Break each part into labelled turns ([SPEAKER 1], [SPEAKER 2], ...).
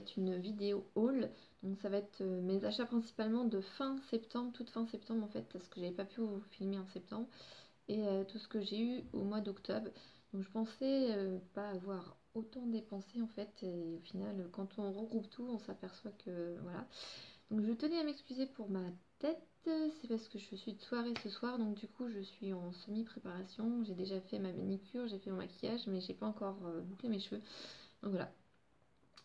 [SPEAKER 1] être une vidéo haul. Donc ça va être mes achats principalement de fin septembre, toute fin septembre en fait, parce que j'avais pas pu vous filmer en septembre. Et tout ce que j'ai eu au mois d'octobre. Donc je pensais pas avoir autant dépensé en fait. Et au final, quand on regroupe tout, on s'aperçoit que voilà. Donc je tenais à m'excuser pour ma tête. C'est parce que je suis de soirée ce soir. Donc du coup, je suis en semi-préparation. J'ai déjà fait ma manicure, j'ai fait mon maquillage, mais j'ai pas encore bouclé mes cheveux. Donc voilà.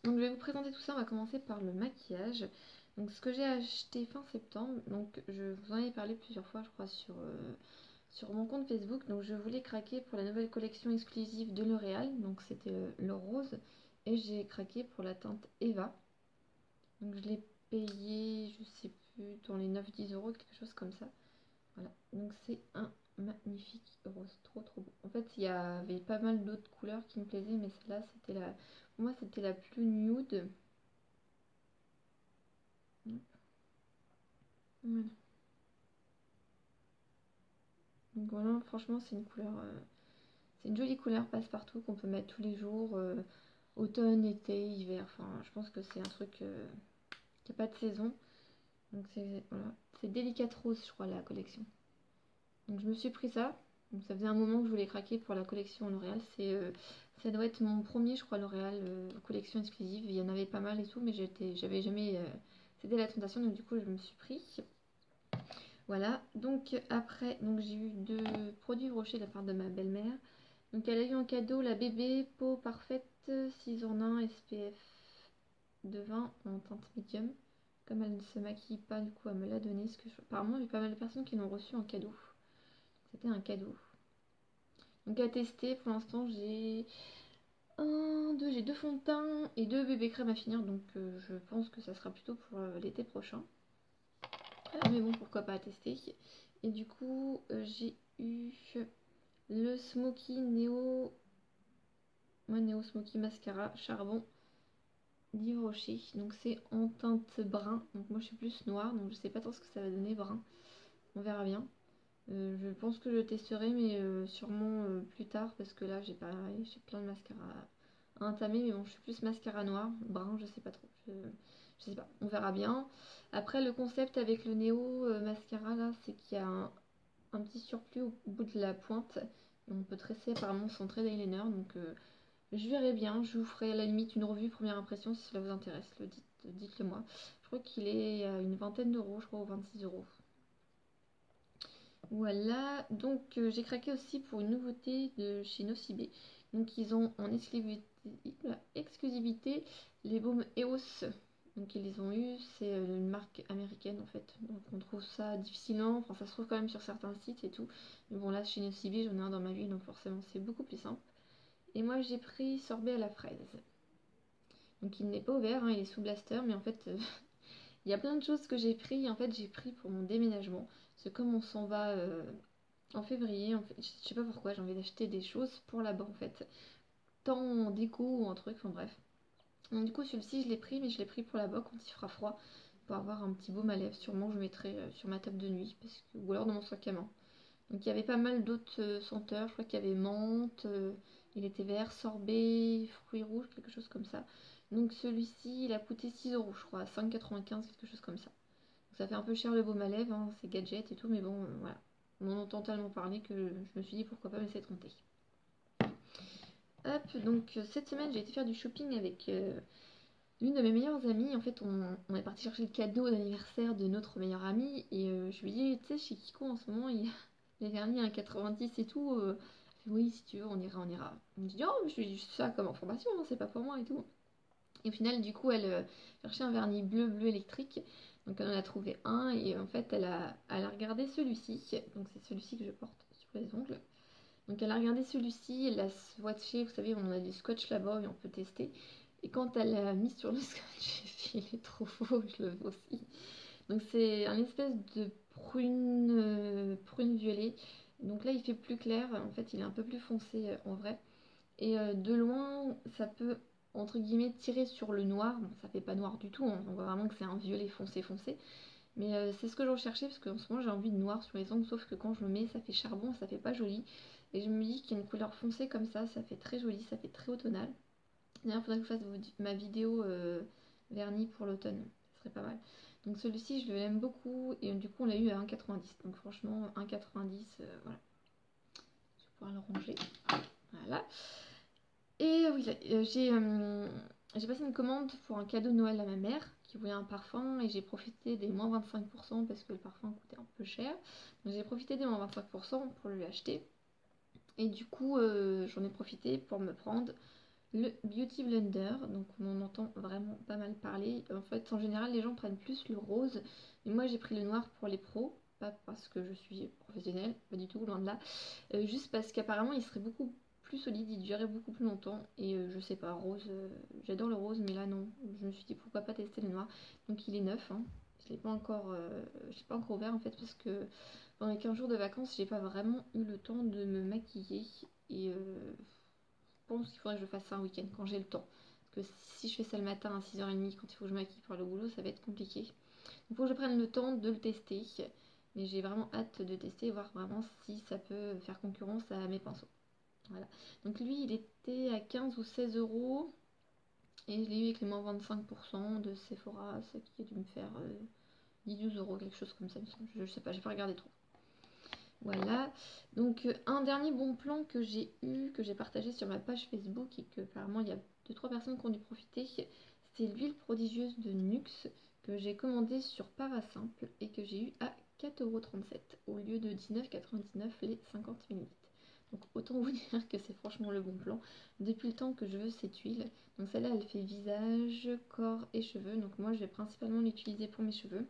[SPEAKER 1] Donc je vais vous présenter tout ça. On va commencer par le maquillage. Donc ce que j'ai acheté fin septembre. Donc je vous en ai parlé plusieurs fois, je crois, sur mon compte Facebook. Donc je voulais craquer pour la nouvelle collection exclusive de L'Oréal. Donc c'était le rose. Et j'ai craqué pour la teinte Eva. Donc je l'ai payé, je sais plus, dans les 9-10 euros, quelque chose comme ça. Voilà. Donc c'est un magnifique rose. Trop trop beau. En fait, il y avait pas mal d'autres couleurs qui me plaisaient. Mais celle-là, c'était la... Pour moi, c'était la plus nude. Voilà. Donc voilà, franchement, c'est une couleur... c'est une jolie couleur passe-partout qu'on peut mettre tous les jours. Automne, été, hiver. Enfin, je pense que c'est un truc qui n'a pas de saison. Donc c'est voilà. C'est Delicate Rose, je crois, la collection. Donc je me suis pris ça. Donc ça faisait un moment que je voulais craquer pour la collection L'Oréal. Ça doit être mon premier, je crois, L'Oréal collection exclusive. Il y en avait pas mal et tout, mais j'avais jamais cédé la tentation. Donc du coup, je me suis pris. Voilà. Donc après, donc j'ai eu 2 produits brochés de la part de ma belle-mère. Donc elle a eu en cadeau la bébé peau parfaite 6 en 1 SPF de 20 en teinte médium. Comme elle ne se maquille pas, du coup elle me l'a donné. Apparemment il y a pas mal de personnes qui l'ont reçu en cadeau. C'était un cadeau. Donc à tester, pour l'instant j'ai j'ai 2 fonds de teint et 2 bébés crèmes à finir. Donc je pense que ça sera plutôt pour l'été prochain. Mais bon, pourquoi pas à tester. Et du coup j'ai eu le Smoky Neo Smoky Mascara Charbon d'Yves Rocher. Donc c'est en teinte brun. Donc moi je suis plus noire. Donc je sais pas trop ce que ça va donner brun. On verra bien. Je pense que je testerai, mais sûrement plus tard. Parce que là j'ai plein de mascara à entamer. Mais bon, je suis plus mascara noir. Brun, je sais pas trop. Je sais pas. On verra bien. Après, le concept avec le Néo mascara là, c'est qu'il y a un petit surplus au bout de la pointe. Et on peut tresser apparemment son trait d'eyeliner. Donc je verrai bien, je vous ferai à la limite une revue première impression si cela vous intéresse, dites-le moi. Je crois qu'il est à une vingtaine d'euros, je crois, ou 26 euros. Voilà, donc j'ai craqué aussi pour une nouveauté de chez Nocibé. Donc ils ont en exclusivité les baumes EOS. Donc ils les ont eu, c'est une marque américaine en fait. Donc on trouve ça difficilement, enfin ça se trouve quand même sur certains sites et tout. Mais bon là chez Nocibé j'en ai un dans ma ville donc forcément c'est beaucoup plus simple. Et moi j'ai pris sorbet à la fraise. Donc il n'est pas ouvert, hein, il est sous blaster, mais en fait il y a plein de choses que j'ai pris. En fait j'ai pris pour mon déménagement. Parce que comme on s'en va en février, en fait, je sais pas pourquoi, j'ai envie d'acheter des choses pour là-bas en fait. Tant en déco ou en truc, enfin bref. Donc du coup celui-ci je l'ai pris, mais je l'ai pris pour là-bas quand il fera froid. Pour avoir un petit baume à lèvres, sûrement je mettrai sur ma table de nuit, ou alors dans mon sac à main. Donc il y avait pas mal d'autres senteurs, je crois qu'il y avait menthe, il était vert, sorbet, fruits rouges, quelque chose comme ça. Donc celui-ci il a coûté 6 euros je crois, 5,95 quelque chose comme ça. Donc ça fait un peu cher le baume à lèvres, hein, c'est gadget et tout, mais bon voilà. On en entend tellement parler que je me suis dit pourquoi pas me laisser tenter. Hop, donc cette semaine j'ai été faire du shopping avec l'une de mes meilleures amies. En fait on est parti chercher le cadeau d'anniversaire de notre meilleure amie et je lui dis tu sais chez Kiko en ce moment il y a les vernis à 90 et tout. Oui si tu veux on ira on ira. On me dit oh je lui dis ça comme information hein, c'est pas pour moi et tout. Et au final du coup elle cherchait un vernis bleu électrique. Donc elle en a trouvé un et en fait elle a regardé celui-ci. Donc c'est celui-ci que je porte sur les ongles. Donc elle a regardé celui-ci, elle l'a swatché, vous savez on a du scotch là-bas et on peut tester. Et quand elle l'a mis sur le scotch, j'ai dit il est trop faux, je le veux aussi. Donc c'est un espèce de prune violet. Donc là il fait plus clair, en fait il est un peu plus foncé en vrai. Et de loin ça peut entre guillemets tirer sur le noir. Bon ça fait pas noir du tout, hein. On voit vraiment que c'est un violet foncé. Mais c'est ce que je recherchais parce qu'en ce moment j'ai envie de noir sur les ongles, sauf que quand je le mets ça fait charbon, ça fait pas joli. Et je me dis qu'il y a une couleur foncée comme ça fait très joli, ça fait très automnal. D'ailleurs il faudrait que je fasse ma vidéo vernis pour l'automne, ce serait pas mal. Donc celui-ci, je l'aime beaucoup et du coup on l'a eu à 1,90. Donc franchement, 1,90, voilà. Je vais pouvoir le ranger. Voilà. Et oui, j'ai passé une commande pour un cadeau de Noël à ma mère qui voulait un parfum et j'ai profité des moins 25% parce que le parfum coûtait un peu cher. Donc j'ai profité des moins 25% pour lui acheter. Et du coup, j'en ai profité pour me prendre le Beauty Blender. Donc on en entend vraiment pas mal parler. En fait, en général, les gens prennent plus le rose. Mais moi, j'ai pris le noir pour les pros. Pas parce que je suis professionnelle, pas du tout, loin de là. Juste parce qu'apparemment, il serait beaucoup plus solide, il durerait beaucoup plus longtemps. Et je sais pas, rose, j'adore le rose, mais là non. Je me suis dit pourquoi pas tester le noir. Donc il est neuf, hein. Je l'ai pas encore ouvert en fait parce que pendant les 15 jours de vacances, j'ai pas vraiment eu le temps de me maquiller. Et je pense qu'il faudrait que je fasse ça un week-end quand j'ai le temps. Parce que si je fais ça le matin à 6h30 quand il faut que je maquille pour le boulot, ça va être compliqué. Il faut que je prenne le temps de le tester. Mais j'ai vraiment hâte de tester et voir vraiment si ça peut faire concurrence à mes pinceaux. Voilà. Donc lui, il était à 15 ou 16 euros. Et je l'ai eu avec les moins 25% de Sephora, ce qui a dû me faire 10-12 euros, quelque chose comme ça. Je sais pas, j'ai pas regardé trop. Voilà. Donc un dernier bon plan que j'ai eu, que j'ai partagé sur ma page Facebook et que apparemment il y a 2-3 personnes qui ont dû profiter, c'est l'huile prodigieuse de Nuxe que j'ai commandée sur Parasimple et que j'ai eu à 4,37 € au lieu de 19,99 € les 50 ml. Donc autant vous dire que c'est franchement le bon plan. Depuis le temps que je veux cette huile. Donc celle-là elle fait visage, corps et cheveux. Donc moi je vais principalement l'utiliser pour mes cheveux.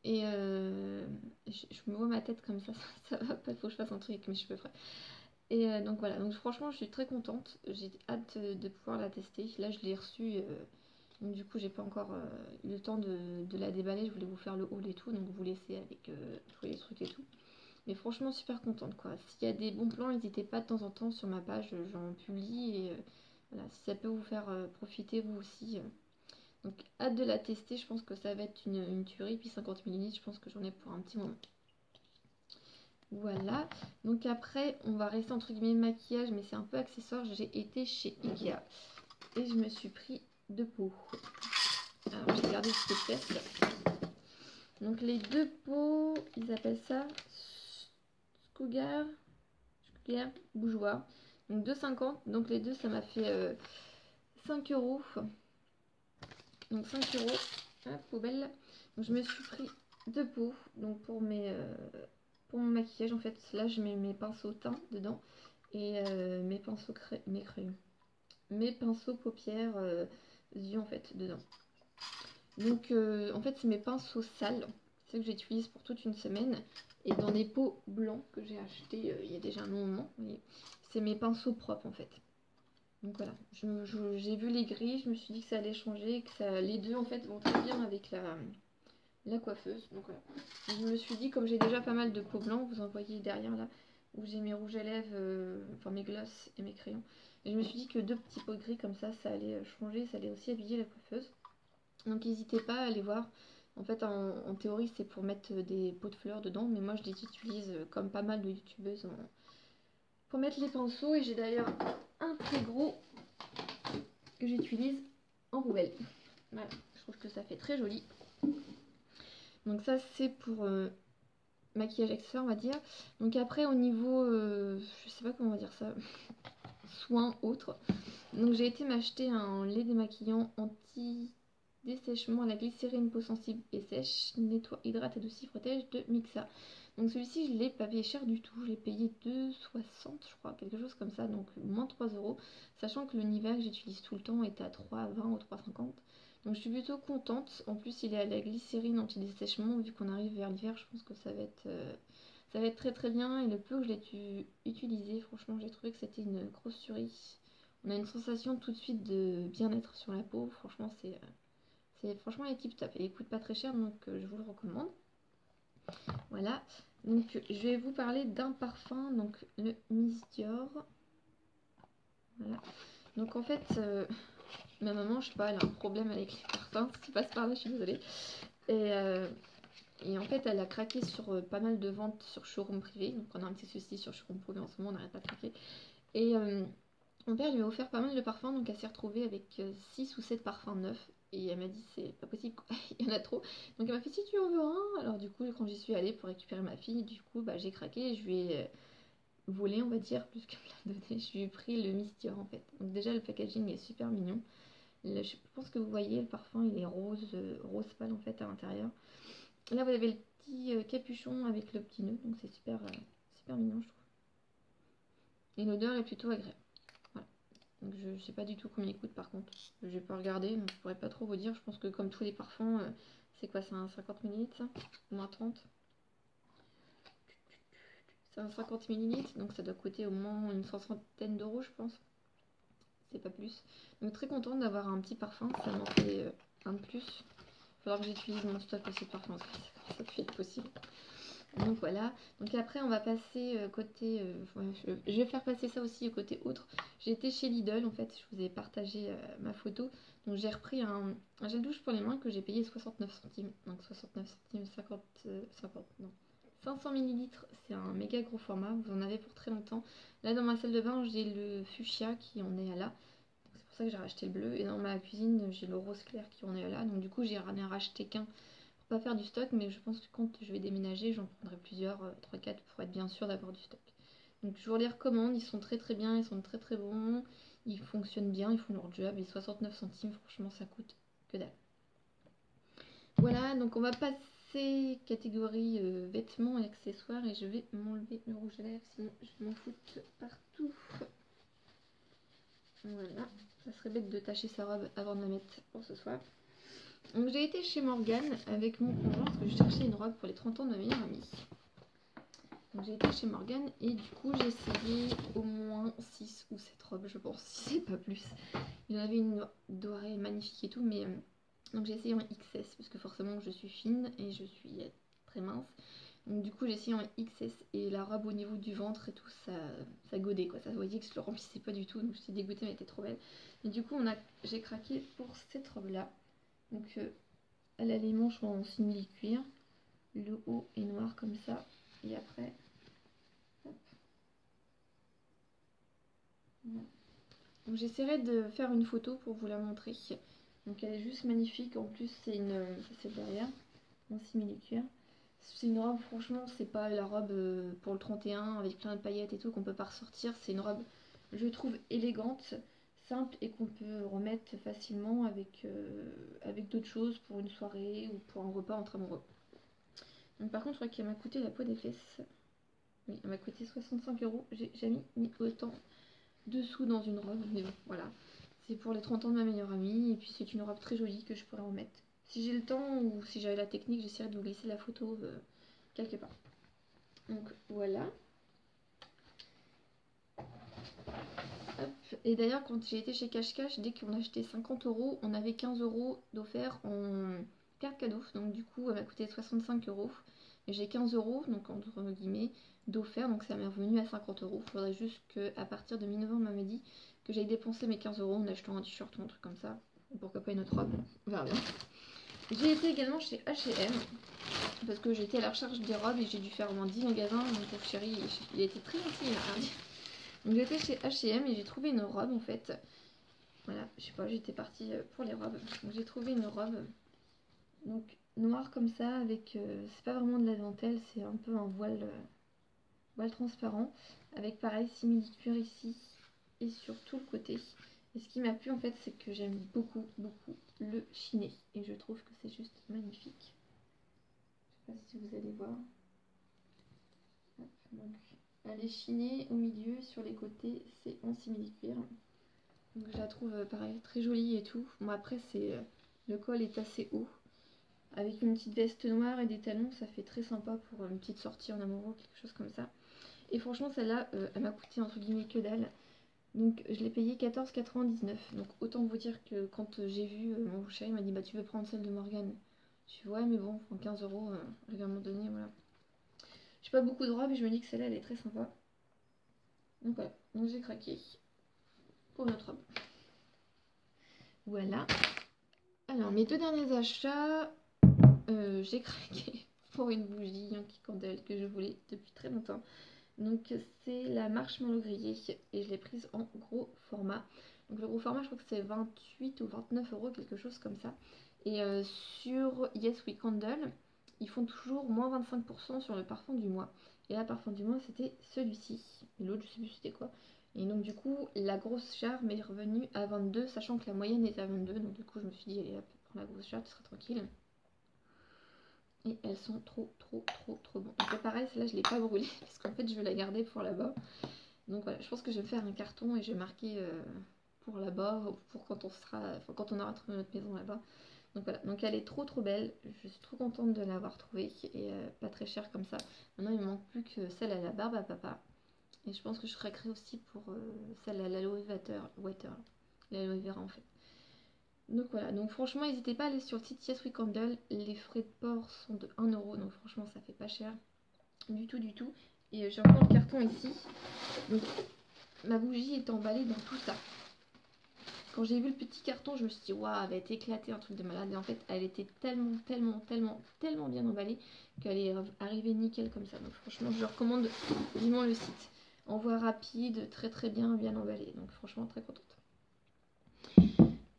[SPEAKER 1] Et je me vois ma tête comme ça va pas, il faut que je fasse un truc avec mes cheveux frais. Et donc voilà, donc franchement je suis très contente, j'ai hâte de pouvoir la tester. Là je l'ai reçue, donc du coup j'ai pas encore eu le temps de la déballer, je voulais vous faire le haul et tout, donc vous laisser avec tous les trucs et tout. Mais franchement super contente quoi. S'il y a des bons plans, n'hésitez pas de temps en temps sur ma page, j'en publie et voilà, si ça peut vous faire profiter vous aussi. Donc hâte de la tester, je pense que ça va être une tuerie. Puis 50 ml, je pense que j'en ai pour un petit moment. Voilà, donc après on va rester entre guillemets maquillage, mais c'est un peu accessoire. J'ai été chez Ikea et je me suis pris deux pots. Alors j'ai gardé cette pièce. Donc les deux pots, ils appellent ça Skougar Bougeoir. Donc 2,50. Donc les deux ça m'a fait 5 euros. Donc 5 euros. Hop, poubelle. Donc je me suis pris deux pots. Donc pour mon maquillage en fait. Là je mets mes pinceaux teint dedans. Et mes pinceaux mes crayons. Mes pinceaux paupières yeux en fait dedans. Donc en fait c'est mes pinceaux sales. C'est que j'utilise pour toute une semaine. Et dans des pots blancs que j'ai acheté il y a déjà un long moment. C'est mes pinceaux propres en fait. Donc voilà, j'ai vu les gris, je me suis dit que ça allait changer, que les deux en fait vont très bien avec la coiffeuse. Donc voilà. Je me suis dit, comme j'ai déjà pas mal de peau blanc, vous en voyez derrière là, où j'ai mes rouges à lèvres, enfin mes glosses et mes crayons. Et je me suis dit que deux petits pots gris comme ça allait changer, ça allait aussi habiller la coiffeuse. Donc n'hésitez pas à aller voir. En fait, en théorie, c'est pour mettre des pots de fleurs dedans, mais moi je les utilise comme pas mal de youtubeuses pour mettre les pinceaux. Et j'ai d'ailleurs un très gros que j'utilise en poubelle. Voilà, je trouve que ça fait très joli. Donc ça c'est pour maquillage accessoire on va dire. Donc après au niveau, je sais pas comment on va dire ça, soins autres. Donc j'ai été m'acheter un lait démaquillant anti-dessèchement à la glycérine, peau sensible et sèche, nettoie, hydrate, adoucit, protège de Mixa. Donc celui-ci je l'ai pas payé cher du tout, je l'ai payé 2,60 je crois, quelque chose comme ça, donc moins 3 euros. Sachant que le Nivea que j'utilise tout le temps est à 3,20 ou 3,50. Donc je suis plutôt contente. En plus il est à la glycérine anti-dessèchement, vu qu'on arrive vers l'hiver, je pense que ça va être très très bien. Et le peu que je l'ai utilisé, franchement j'ai trouvé que c'était une grosse tuerie. On a une sensation tout de suite de bien-être sur la peau. Franchement franchement les tip top. Et il coûte pas très cher, donc je vous le recommande. Voilà, donc je vais vous parler d'un parfum, donc le Miss Dior. Voilà, donc en fait ma maman, je sais pas, elle a un problème avec les parfums, si tu passes par là, je suis désolée. Et en fait, elle a craqué sur pas mal de ventes sur showroom privé. Donc on a un petit souci sur showroom privé en ce moment, on n'arrête pas de craquer. Et Mon père lui a offert pas mal de parfums, donc elle s'est retrouvée avec 6 ou 7 parfums neufs. Et elle m'a dit c'est pas possible, quoi. Il y en a trop. Donc elle m'a fait si tu en veux un. Alors du coup quand j'y suis allée pour récupérer ma fille, du coup bah, j'ai craqué et je lui ai volé on va dire, plus que me l'a donné. Je lui ai pris le Miss Dior en fait. Donc déjà le packaging est super mignon. Je pense que vous voyez le parfum il est rose, rose pâle en fait à l'intérieur. Là vous avez le petit capuchon avec le petit nœud, donc c'est super, super mignon je trouve. Et l'odeur est plutôt agréable. Voilà. Donc je sais pas du tout combien il coûte par contre. Je vais pas regarder, donc je pourrais pas trop vous dire. Je pense que comme tous les parfums, c'est quoi, c'est un 50 ml ça, ou un 30. C'est un 50 ml, donc ça doit coûter au moins une soixantaine d'euros je pense. C'est pas plus. Donc très contente d'avoir un petit parfum, ça m'en fait un de plus. Il faudra que j'utilise mon stock aussi de parfum, ça peut être possible. Donc voilà, donc après on va passer côté, je vais faire passer ça aussi au côté autre. J'ai été chez Lidl en fait, je vous ai partagé ma photo. Donc j'ai repris un gel douche pour les mains que j'ai payé 69 centimes. Donc 69 centimes, 50, non. 500 ml, c'est un méga gros format, vous en avez pour très longtemps. Là dans ma salle de bain j'ai le fuchsia qui en est à là. C'est pour ça que j'ai racheté le bleu. Et dans ma cuisine j'ai le rose clair qui en est à là. Donc du coup j'ai racheté qu'un. Pas faire du stock, mais je pense que quand je vais déménager j'en prendrai plusieurs, 3-4 pour être bien sûr d'avoir du stock. Donc je vous les recommande, ils sont très très bien, ils sont très très bons, ils fonctionnent bien, ils font leur job et 69 centimes franchement ça coûte que dalle. Voilà, donc on va passer catégorie vêtements et accessoires et je vais m'enlever le rouge à lèvres sinon je m'en foutre partout. Voilà, ça serait bête de tâcher sa robe avant de la mettre pour ce soir. Donc j'ai été chez Morgane avec mon conjoint parce que je cherchais une robe pour les 30 ans de ma meilleure amie. Donc j'ai été chez Morgane et du coup j'ai essayé au moins 6 ou 7 robes je pense, si c'est pas plus. Il y en avait une dorée magnifique et tout, mais donc j'ai essayé en XS parce que forcément je suis fine et je suis très mince. Donc du coup j'ai essayé en XS et la robe au niveau du ventre et tout ça godait quoi, ça se voyait que je le remplissais pas du tout, donc j'étais dégoûtée mais elle était trop belle. Et du coup j'ai craqué pour cette robe là. Donc elle a les manches en simili-cuir, le haut est noir comme ça, et après, hop, voilà. Donc j'essaierai de faire une photo pour vous la montrer. Donc elle est juste magnifique, en plus c'est derrière, en simili-cuir. C'est une robe, franchement, c'est pas la robe pour le 31 avec plein de paillettes et tout qu'on peut pas ressortir. C'est une robe, je trouve, élégante, simple et qu'on peut remettre facilement avec d'autres choses pour une soirée ou pour un repas entre amoureux. Donc par contre, je crois qu'elle m'a coûté la peau des fesses. Oui, elle m'a coûté 65 euros. J'ai jamais mis autant de sous dans une robe, mais bon, voilà. C'est pour les 30 ans de ma meilleure amie, et puis c'est une robe très jolie que je pourrais remettre. Si j'ai le temps ou si j'avais la technique, j'essaierai de vous glisser la photo quelque part. Donc voilà. Hop. Et d'ailleurs, quand j'ai été chez Cash Cash, dès qu'on achetait 50 euros, on avait 15 euros d'offert en carte cadeau. Donc du coup, elle m'a coûté 65 euros. Et j'ai 15 euros, donc entre guillemets, d'offert. Donc ça m'est revenu à 50 euros. Il faudrait juste qu'à partir de mi-novembre, on m'a dit que j'aille dépenser mes 15 euros en achetant un t-shirt ou un truc comme ça. Ou pourquoi pas une autre robe. On verra bien. J'ai été également chez H&M. Parce que j'étais à la recherche des robes et j'ai dû faire au moins 10 magasins. Mon pauvre chéri, il a été très gentil, il m'a rien dit. Donc j'étais chez H&M et j'ai trouvé une robe en fait. Voilà, je sais pas, j'étais partie pour les robes. Donc j'ai trouvé une robe donc noire comme ça avec c'est pas vraiment de la dentelle, c'est un peu un voile transparent avec pareil simili-cuir ici et sur tout le côté. Et ce qui m'a plu en fait, c'est que j'aime beaucoup le chiné et je trouve que c'est juste magnifique. Je sais pas si vous allez voir. Hop, donc elle est chinée au milieu, sur les côtés c'est en simili-cuir. Donc je la trouve pareil très jolie et tout. Bon après le col est assez haut. Avec une petite veste noire et des talons, ça fait très sympa pour une petite sortie en amoureux, quelque chose comme ça. Et franchement celle-là, elle m'a coûté entre guillemets que dalle. Donc je l'ai payée 14,99. Donc autant vous dire que quand j'ai vu, mon chéri m'a dit bah tu veux prendre celle de Morgane. Je suis ouais mais bon, 15 euros, à un moment donné, voilà. J'ai pas beaucoup de robes et je me dis que celle-là elle est très sympa. Donc voilà, donc j'ai craqué pour notre robe. Voilà. Alors mes deux derniers achats, j'ai craqué pour une bougie Yankee Candle que je voulais depuis très longtemps. Donc c'est la marshmallow grillée et je l'ai prise en gros format. Donc le gros format, je crois que c'est 28 ou 29 euros, quelque chose comme ça. Et sur Yes We Candle, ils font toujours moins 25% sur le parfum du mois. Et là, parfum du mois, c'était celui-ci. Et l'autre, je sais plus c'était quoi. Et donc du coup, la grosse jarre m'est revenue à 22, sachant que la moyenne est à 22. Donc du coup, je me suis dit, allez hop, prends la grosse jarre, tu seras tranquille. Et elles sont trop bon. Et c'est pareil, celle-là, je l'ai pas brûlée parce qu'en fait, je veux la garder pour là-bas. Donc voilà, je pense que je vais me faire un carton et je vais marquer pour là-bas, ou pour quand on sera, enfin, quand on aura trouvé notre maison là-bas. Donc voilà, donc elle est trop belle. Je suis trop contente de l'avoir trouvée et pas très chère comme ça. Maintenant, il me manque plus que celle à la barbe à papa. Et je pense que je craquerai aussi pour celle à l'aloe water, l'aloe vera en fait. Donc voilà, donc franchement n'hésitez pas à aller sur le site Yes We Candle, les frais de port sont de 1 euro, donc franchement ça fait pas cher du tout. Et j'ai encore le carton ici, donc ma bougie est emballée dans tout ça. Quand j'ai vu le petit carton, je me suis dit waouh, elle va être éclatée, un truc de malade. Et en fait elle était tellement bien emballée qu'elle est arrivée nickel comme ça. Donc franchement je recommande vivement le site. Envoi rapide, très bien emballé, donc franchement très contente.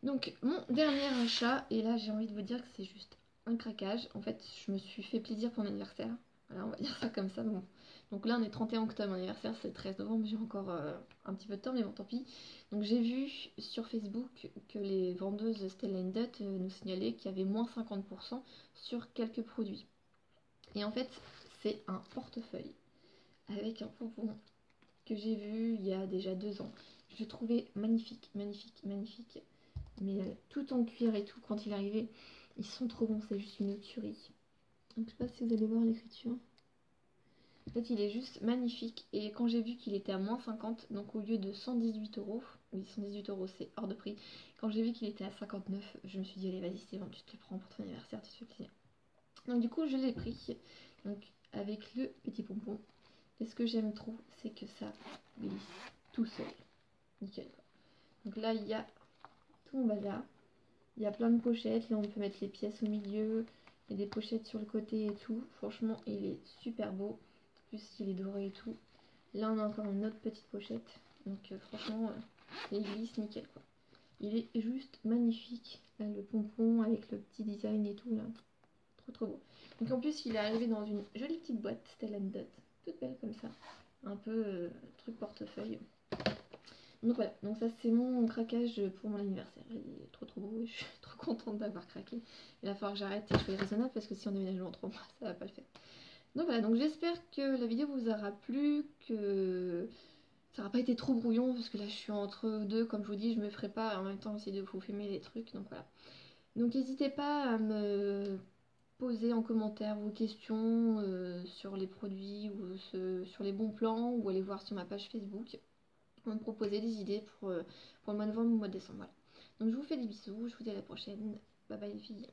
[SPEAKER 1] Donc mon dernier achat, et là j'ai envie de vous dire que c'est juste un craquage. En fait je me suis fait plaisir pour mon anniversaire. Voilà, on va dire ça comme ça. Bon. Donc là on est 31 octobre, mon anniversaire c'est le 13 novembre, j'ai encore un petit peu de temps, mais bon tant pis. Donc j'ai vu sur Facebook que les vendeuses Stella Dot nous signalaient qu'il y avait moins 50% sur quelques produits. Et en fait c'est un portefeuille avec un pompon que j'ai vu il y a déjà 2 ans. Je le trouvais magnifique. Mais tout en cuir et tout, quand il est arrivé, ils sont trop bons, c'est juste une tuerie. Donc je sais pas si vous allez voir l'écriture. En fait, il est juste magnifique. Et quand j'ai vu qu'il était à moins 50, donc au lieu de 118 euros, oui, 118 euros c'est hors de prix. Quand j'ai vu qu'il était à 59, je me suis dit, allez, vas-y, c'est bon, tu te le prends pour ton anniversaire, tu te fais plaisir. Donc du coup, je l'ai pris, donc avec le petit pompon. Et ce que j'aime trop, c'est que ça glisse tout seul. Nickel. Donc là, il y a tout mon bazar. Il y a plein de pochettes. Là, on peut mettre les pièces au milieu. Il y a des pochettes sur le côté et tout. Franchement, il est super beau. En plus, il est doré et tout. Là, on a encore une autre petite pochette. Donc, franchement, il glisse nickel, quoi. Il est juste magnifique. Là, le pompon avec le petit design et tout, là. Trop beau. Donc, en plus, il est arrivé dans une jolie petite boîte Stella Dot. Toute belle comme ça. Un peu truc portefeuille. Donc voilà, donc ça c'est mon craquage pour mon anniversaire. Il est trop beau et je suis trop contente d'avoir craqué. Il va falloir que j'arrête et je sois raisonnable parce que si on déménage dans 3 mois, ça va pas le faire. Donc voilà, donc j'espère que la vidéo vous aura plu, que ça n'aura pas été trop brouillon parce que là je suis entre deux, comme je vous dis, je me ferai pas en même temps essayer de vous filmer les trucs, donc voilà. Donc n'hésitez pas à me poser en commentaire vos questions sur les produits ou sur les bons plans ou aller voir sur ma page Facebook. Me proposer des idées pour le mois de novembre ou le mois de décembre. Voilà. Donc je vous fais des bisous, je vous dis à la prochaine. Bye bye les filles.